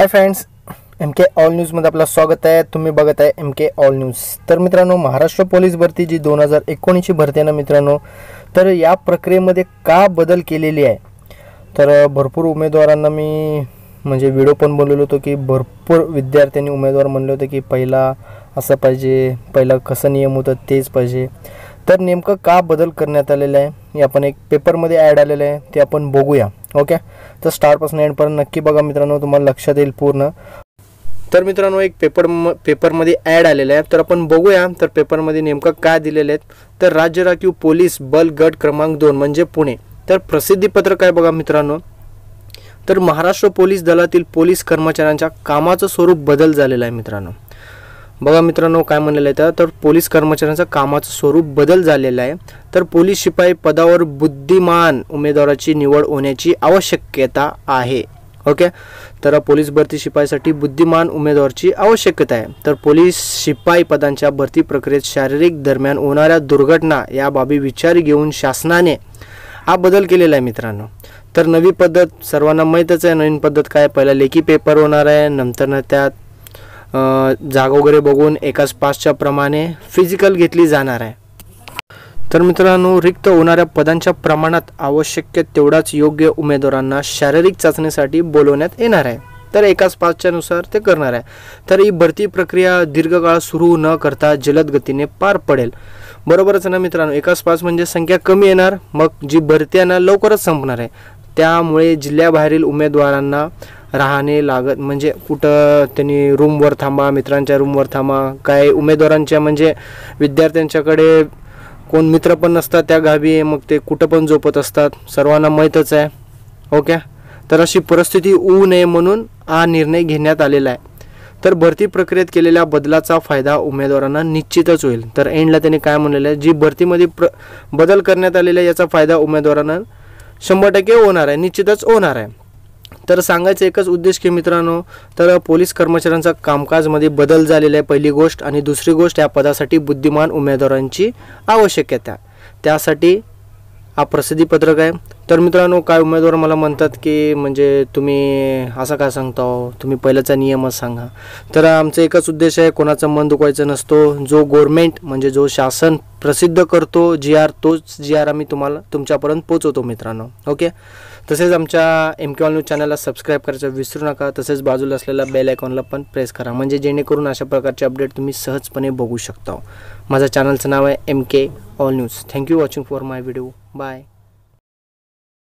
Hi friends, MK all न्यूजमध्ये आपलं स्वागत आहे। तुम्ही बघत आहे MK ऑल न्यूज। तर मित्रांनो, महाराष्ट्र पोलीस भरती जी 2019 ची भरती आहे ना मित्रांनो, तर या प्रक्रियेमध्ये का बदल केलेली आहे, तर भरपूर उमेदवारांना मी म्हणजे व्हिडिओ पण बनवलो होतो की भरपूर विद्यार्थ्यांनी उमेदवार म्हणले होते की पहिला असं पाहिजे, पहिला कसं नियम होतं तेच पाहिजे। तर नेमकं का बदल करण्यात आलेला आहे हे आपण एक पेपरमध्ये ॲड आलेलं आहे, ते आपण बघूया। ओके, तर स्टार्टपासून एंडपर्यंत नक्की बघा मित्रांनो, तुम्हाला लक्षात येईल पूर्ण। तर मित्रांनो, एक पेपरमध्ये ॲड आलेलं आहे, तर आपण बघूया तर पेपरमध्ये नेमकं काय दिलेलं आहे। तर राज्य राखीव पोलीस बल गट क्रमांक 2 म्हणजे पुणे। तर प्रसिद्धीपत्रक काय बघा मित्रांनो, तर महाराष्ट्र पोलीस दलातील पोलीस कर्मचाऱ्यांच्या कामाचं स्वरूप बदल झालेलं आहे मित्रांनो। बघा मित्रांनो काय म्हणलेलं आहे, तर पोलीस कर्मचाऱ्यांचं कामाचं स्वरूप बदल झालेलं आहे। तर पोलीस शिपाई पदावर बुद्धिमान उमेदवाराची निवड होण्याची आवश्यकता आहे। ओके, तर पोलीस भरती शिपाईसाठी बुद्धिमान उमेदवाराची आवश्यकता आहे। तर पोलीस शिपाई पदांच्या भरती प्रक्रियेत शारीरिक दरम्यान होणाऱ्या दुर्घटना या बाबी विचारी घेऊन शासनाने हा बदल केलेला आहे मित्रांनो। तर नवी पद्धत सर्वांना माहीतच आहे, नवीन पद्धत काय, पहिला लेखी पेपर होणार आहे, नंतर त्यात जागा वगैरे बघून एकाच पासच्या प्रमाणे फिजिकल घेतली जाणार आहे। तर मित्रांनो, रिक्त होणाऱ्या पदांच्या प्रमाणात आवश्यक तेवढाच योग्य उमेदवारांना शारीरिक चाचणीसाठी बोलवण्यात येणार आहे। तर एकाच पासच्या नुसार ते करणार आहे। तर ही भरती प्रक्रिया दीर्घकाळ सुरू न करता जलद गतीने पार पडेल। बरोबरच ना मित्रांनो, एकाच पास म्हणजे संख्या कमी येणार, मग जी भरती आहे ना लवकरच संपणार आहे। त्यामुळे जिल्ह्याबाहेरील उमेदवारांना राहणे लागत, म्हणजे कुठं त्यांनी रूमवर थांबा, मित्रांच्या रूमवर थांबा, काय उमेदवारांच्या म्हणजे विद्यार्थ्यांच्याकडे कोण मित्र पण नसतात त्या गावी, मग ते कुठं पण झोपत असतात, सर्वांना माहीतच आहे। ओके, तर अशी परिस्थिती होऊ नये म्हणून हा निर्णय घेण्यात आलेला आहे। तर भरती प्रक्रियेत केलेल्या बदलाचा फायदा उमेदवारांना निश्चितच होईल। तर एंडला त्यांनी काय म्हणलेलं आहे, जी भरतीमध्ये बदल करण्यात आलेला आहे याचा फायदा उमेदवारांना 100% होणार आहे, निश्चितच होणार आहे। तर सांगायचं एकच उद्देश की मित्रांनो, तर पोलीस कर्मचाऱ्यांचा कामकाजमध्ये बदल झालेला आहे पहिली गोष्ट, आणि दुसरी गोष्ट या पदासाठी बुद्धिमान उमेदवारांची आवश्यकता, त्यासाठी हा प्रसिद्धीपत्रक आहे। तर मित्रांनो, काय उमेदवार मला म्हणतात की म्हणजे तुम्ही असं काय सांगता हो, तुम्ही पहिल्याचा नियमच सांगा। तर आमचं एकच उद्देश आहे, कोणाचं मन दुखवायचं नसतो। जो गव्हर्नमेंट म्हणजे जो शासन प्रसिद्ध करतो GR, तोच GR आम्ही तुम्हाला तुमच्यापर्यंत पोहोचवतो मित्रांनो। ओके, तसेच आमच्या MK ऑल न्यूज चॅनलला सबस्क्राईब करायचं विसरू नका। तसेच बाजूला असलेल्या बेल आयकॉनला पण प्रेस करा, म्हणजे जेणेकरून अशा प्रकारचे अपडेट तुम्ही सहजपणे बघू शकता। माझ्या चॅनलचं नाव आहे MK all news. Thank you watching for my video. Bye.